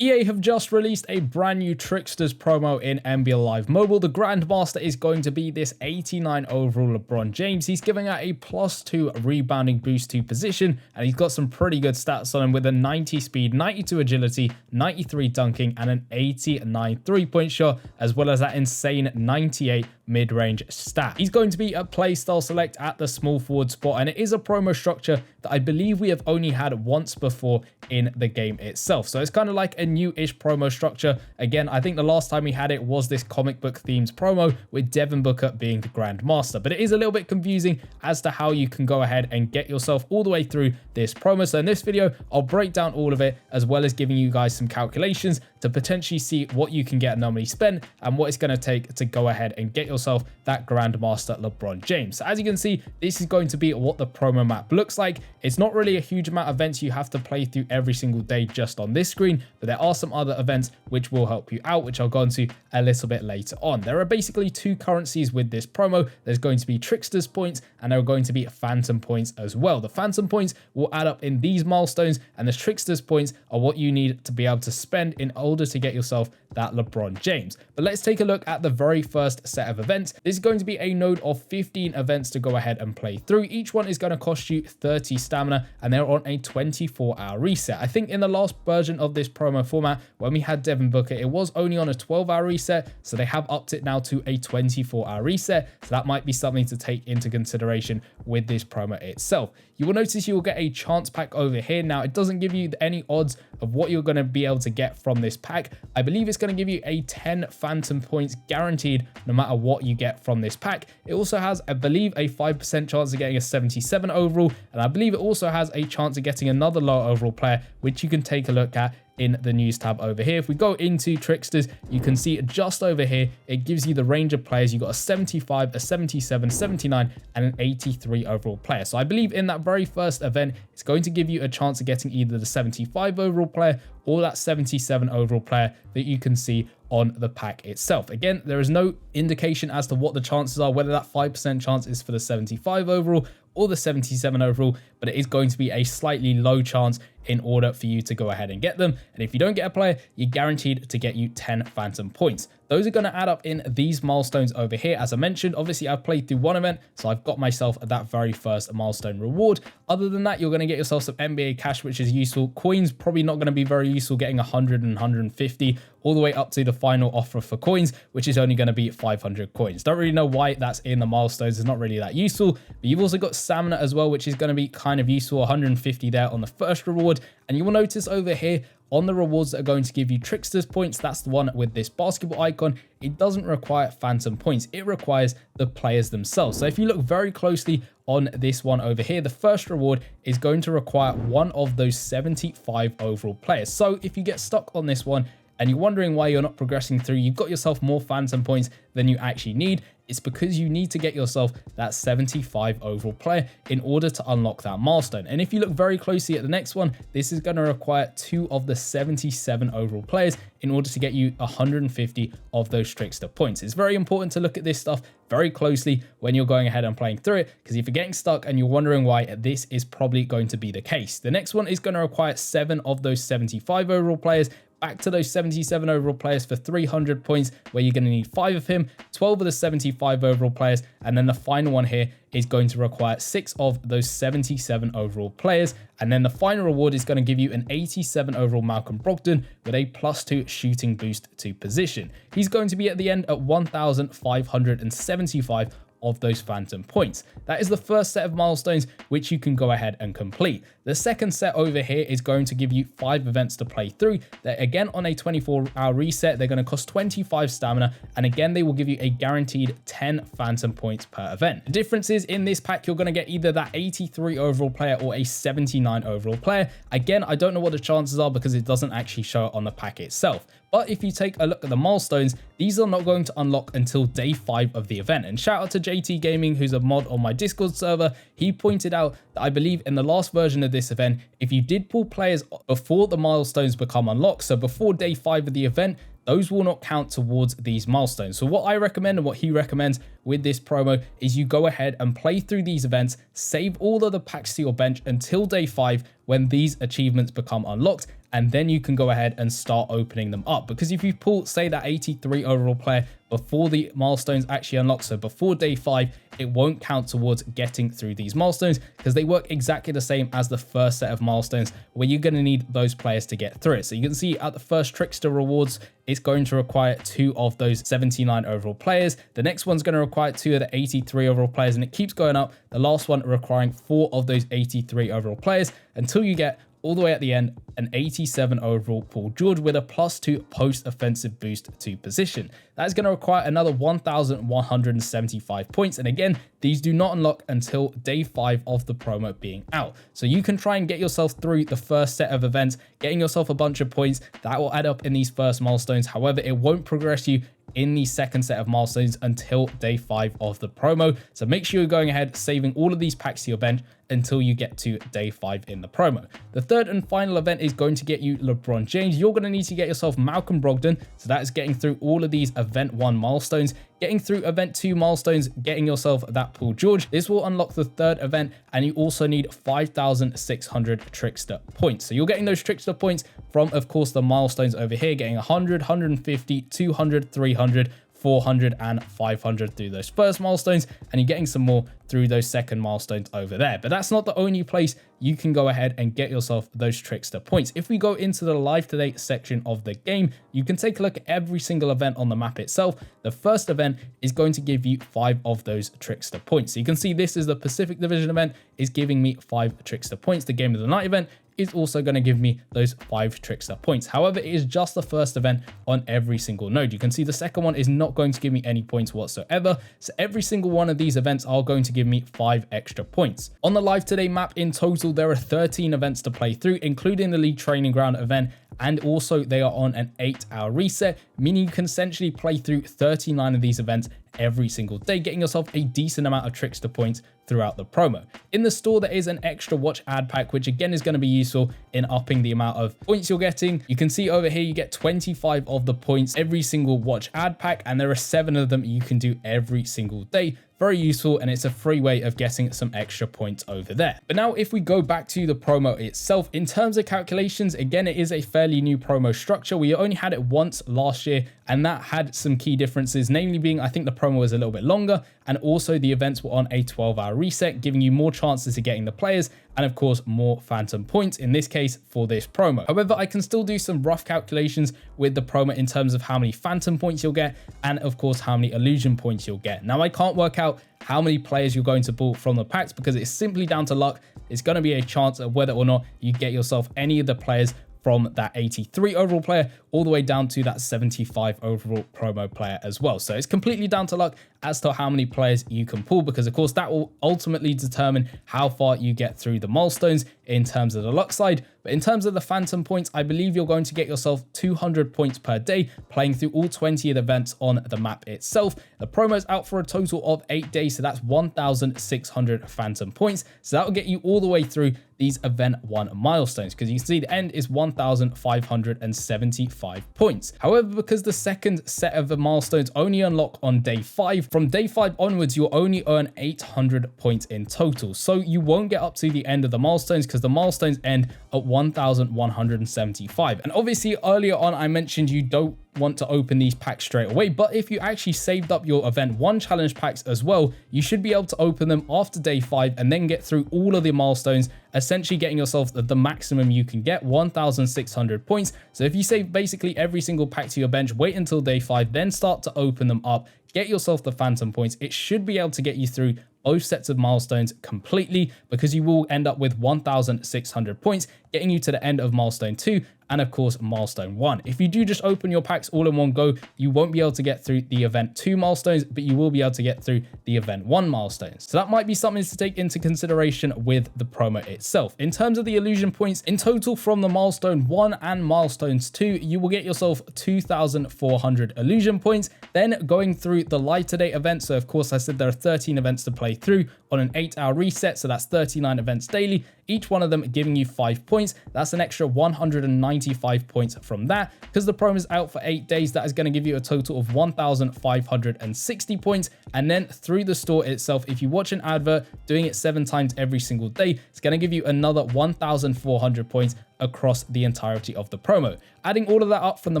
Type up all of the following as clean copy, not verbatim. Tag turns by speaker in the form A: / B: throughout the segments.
A: EA have just released a brand new Tricksters promo in NBA Live Mobile. The Grandmaster is going to be this 89 overall LeBron James. He's giving out a +2 rebounding boost to position, and he's got some pretty good stats on him with a 90 speed, 92 agility, 93 dunking, and an 89 3-point shot, as well as that insane 98 mid-range stat. He's going to be a playstyle select at the small forward spot, and it is a promo structure that I believe we have only had once before in the game itself. So it's kind of like a new-ish promo structure. Again, I think the last time we had it was this comic book themed promo with Devin Booker being the Grandmaster, but it is a little bit confusing as to how you can go ahead and get yourself all the way through this promo. So in this video, I'll break down all of it, as well as giving you guys some calculations to potentially see what you can get normally spent and what it's going to take to go ahead and get yourself that Grandmaster LeBron James. So as you can see, this is going to be what the promo map looks like. It's not really a huge amount of events you have to play through every single day just on this screen, but there are some other events which will help you out, which I'll go into a little bit later on. There are basically two currencies with this promo. There's going to be Tricksters points, and there are going to be Phantom points as well. The Phantom points will add up in these milestones, and the Tricksters points are what you need to be able to spend in order to get yourself that LeBron James. But let's take a look at the very first set of events. This is going to be a node of 15 events to go ahead and play through. Each one is going to cost you 30 stamina, and they're on a 24-hour reset. I think in the last version of this promo format, when we had Devin Booker, it was only on a 12-hour reset, so they have upped it now to a 24-hour reset. So that might be something to take into consideration with this promo itself. You will notice you will get a chance pack over here. Now, it doesn't give you any odds of what you're going to be able to get from this pack. I believe it's going to give you a 10 Phantom points guaranteed no matter what you get from this pack. It also has, I believe, a 5% chance of getting a 77 overall, and I believe it also has a chance of getting another low overall player, which you can take a look at in the news tab over here. If we go into Tricksters, you can see just over here, it gives you the range of players. You got a 75, a 77, 79, and an 83 overall player. So I believe in that very first event, it's going to give you a chance of getting either the 75 overall player or that 77 overall player that you can see on the pack itself. Again, there is no indication as to what the chances are, whether that 5% chance is for the 75 overall or the 77 overall, but it is going to be a slightly low chance in order for you to go ahead and get them. And if you don't get a player, you're guaranteed to get you 10 Phantom points. Those are going to add up in these milestones over here. As I mentioned, obviously I've played through one event, so I've got myself that very first milestone reward. Other than that, you're going to get yourself some NBA cash, which is useful. Coins, probably not going to be very useful, getting 100 and 150 all the way up to the final offer for coins, which is only going to be 500 coins. Don't really know why that's in the milestones. It's not really that useful, but you've also got stamina as well, which is going to be kind of useful. 150 there on the first reward. And you will notice over here on the rewards that are going to give you Tricksters points, that's the one with this basketball icon. It doesn't require Phantom points. It requires the players themselves. So if you look very closely on this one over here, the first reward is going to require one of those 75 overall players. So if you get stuck on this one and you're wondering why you're not progressing through, you've got yourself more Phantom points than you actually need. It's because you need to get yourself that 75 overall player in order to unlock that milestone. And if you look very closely at the next one, this is going to require 2 of the 77 overall players in order to get you 150 of those Trickster points. It's very important to look at this stuff very closely when you're going ahead and playing through it, because if you're getting stuck and you're wondering why, this is probably going to be the case. The next one is going to require 7 of those 75 overall players, back to those 77 overall players for 300 points, where you're going to need 5 of him, 12 of the 75 overall players, and then the final one here is going to require 6 of those 77 overall players. And then the final reward is going to give you an 87 overall Malcolm Brogdon with a +2 shooting boost to position. He's going to be at the end at 1,575 of those Phantom points. That is the first set of milestones which you can go ahead and complete. The second set over here is going to give you 5 events to play through. They're again on a 24-hour reset. They're going to cost 25 stamina, and again they will give you a guaranteed 10 Phantom points per event. The difference is in this pack you're going to get either that 83 overall player or a 79 overall player. Again, I don't know what the chances are because it doesn't actually show it on the pack itself. But if you take a look at the milestones, these are not going to unlock until day 5 of the event. And shout out to JT Gaming, who's a mod on my Discord server. He pointed out that I believe in the last version of this event, if you did pull players before the milestones become unlocked, so before day 5 of the event, those will not count towards these milestones. So what I recommend and what he recommends with this promo is you go ahead and play through these events, save all of the packs to your bench until day 5 when these achievements become unlocked, and then you can go ahead and start opening them up. Because if you pull, say, that 83 overall player before the milestones actually unlock, so before day 5, it won't count towards getting through these milestones, because they work exactly the same as the first set of milestones, where you're going to need those players to get through it. So you can see at the first Trickster rewards, it's going to require 2 of those 79 overall players. The next one's going to require 2 of the 83 overall players, and it keeps going up. The last one requiring 4 of those 83 overall players, until you get all the way at the end an 87 overall Paul George with a +2 post-offensive boost to position. That is going to require another 1,175 points. And again, these do not unlock until day 5 of the promo being out. So you can try and get yourself through the first set of events, getting yourself a bunch of points that will add up in these first milestones. However, it won't progress you in the second set of milestones until day 5 of the promo. So make sure you're going ahead, saving all of these packs to your bench until you get to day 5 in the promo. The third and final event is going to get you LeBron James. You're going to need to get yourself Malcolm Brogdon. So that is getting through all of these event 1 milestones, getting through event 2 milestones, getting yourself that Paul George. This will unlock the third event, and you also need 5,600 Trickster points. So you're getting those Trickster points from, of course, the milestones over here, getting 100, 150, 200, 300, 400 and 500 through those first milestones, and you're getting some more through those second milestones over there. But that's not the only place you can go ahead and get yourself those Trickster points. If we go into the live today section of the game, you can take a look at every single event on the map itself. The first event is going to give you 5 of those Trickster points. So you can see this is the Pacific Division event, is giving me 5 Trickster points. The Game of the Night event is also going to give me those 5 Trickster points. However, it is just the first event on every single node. You can see the second one is not going to give me any points whatsoever. So every single one of these events are going to give me 5 extra points. On the live today map in total, there are 13 events to play through, including the League Training Ground event, and also they are on an 8-hour reset, meaning you can essentially play through 39 of these events every single day, getting yourself a decent amount of Trickster points throughout the promo. In the store, there is an extra watch ad pack, which again is going to be useful in upping the amount of points you're getting. You can see over here, you get 25 of the points every single watch ad pack, and there are 7 of them you can do every single day. Very useful, and it's a free way of getting some extra points over there. But now if we go back to the promo itself, in terms of calculations, again, it is a fairly new promo structure. We only had it once last year, and that had some key differences, namely being, I think the promo was a little bit longer, and also the events were on a 12-hour reset, giving you more chances of getting the players, and of course, more phantom points, in this case, for this promo. However, I can still do some rough calculations with the promo in terms of how many phantom points you'll get, and of course, how many illusion points you'll get. Now, I can't work out how many players you're going to pull from the packs because it's simply down to luck. It's going to be a chance of whether or not you get yourself any of the players from that 83 overall player all the way down to that 75 overall promo player as well. So it's completely down to luck as to how many players you can pull, because of course that will ultimately determine how far you get through the milestones in terms of the luck side. But in terms of the phantom points, I believe you're going to get yourself 200 points per day playing through all 20 of the events on the map itself. The promo is out for a total of 8 days, so that's 1,600 phantom points. So that will get you all the way through these event 1 milestones, because you can see the end is 1,575 points. However, because the second set of the milestones only unlock on day 5, from day 5 onwards, you'll only earn 800 points in total. So you won't get up to the end of the milestones because the milestones end at 1,175. And obviously earlier on, I mentioned you don't want to open these packs straight away, but if you actually saved up your event 1 challenge packs as well, you should be able to open them after day 5 and then get through all of the milestones, essentially getting yourself the maximum you can get, 1,600 points. So if you save basically every single pack to your bench, wait until day 5, then start to open them up, get yourself the phantom points, it should be able to get you through both sets of milestones completely, because you will end up with 1,600 points, getting you to the end of milestone 2 and of course milestone 1. If you do just open your packs all in one go, you won't be able to get through the event 2 milestones, but you will be able to get through the event 1 milestones. So that might be something to take into consideration with the promo itself. In terms of the illusion points, in total from the milestone 1 and milestones 2, you will get yourself 2,400 illusion points. Then going through the live today event, so of course I said there are 13 events to play through, on an 8-hour reset. So that's 39 events daily, each one of them giving you 5 points. That's an extra 195 points from that. Because the promo is out for 8 days, that is going to give you a total of 1,560 points. And then through the store itself, if you watch an advert doing it 7 times every single day, it's going to give you another 1,400 points across the entirety of the promo. Adding all of that up from the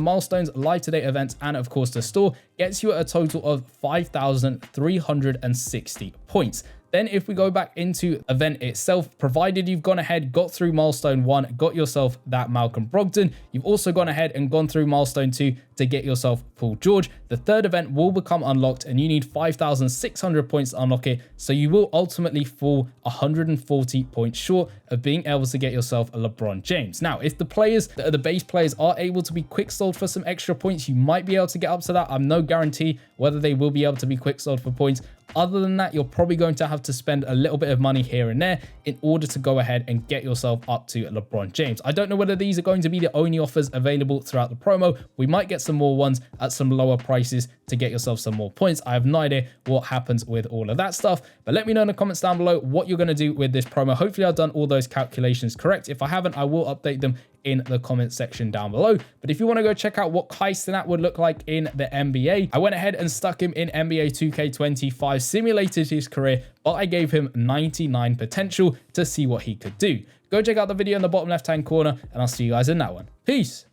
A: milestones, live today events, and of course the store gets you a total of 5,360 points. Then if we go back into event itself, provided you've gone ahead, got through milestone 1, got yourself that Malcolm Brogdon, you've also gone ahead and gone through milestone 2 to get yourself Paul George, the third event will become unlocked and you need 5,600 points to unlock it. So you will ultimately fall 140 points short of being able to get yourself a LeBron James. Now, if the players, the base players are able to be quick sold for some extra points, you might be able to get up to that. I'm no guarantee whether they will be able to be quick sold for points. Other than that, you're probably going to have to spend a little bit of money here and there in order to go ahead and get yourself up to LeBron James. I don't know whether these are going to be the only offers available throughout the promo. We might get some more ones at some lower prices to get yourself some more points. I have no idea what happens with all of that stuff, but let me know in the comments down below what you're going to do with this promo. Hopefully I've done all those calculations correct. If I haven't, I will update them in the comment section down below. But if you want to go check out what Kai Cenat would look like in the NBA, I went ahead and stuck him in NBA 2K25, simulated his career, but I gave him 99 potential to see what he could do. Go check out the video in the bottom left hand corner, and I'll see you guys in that one. Peace.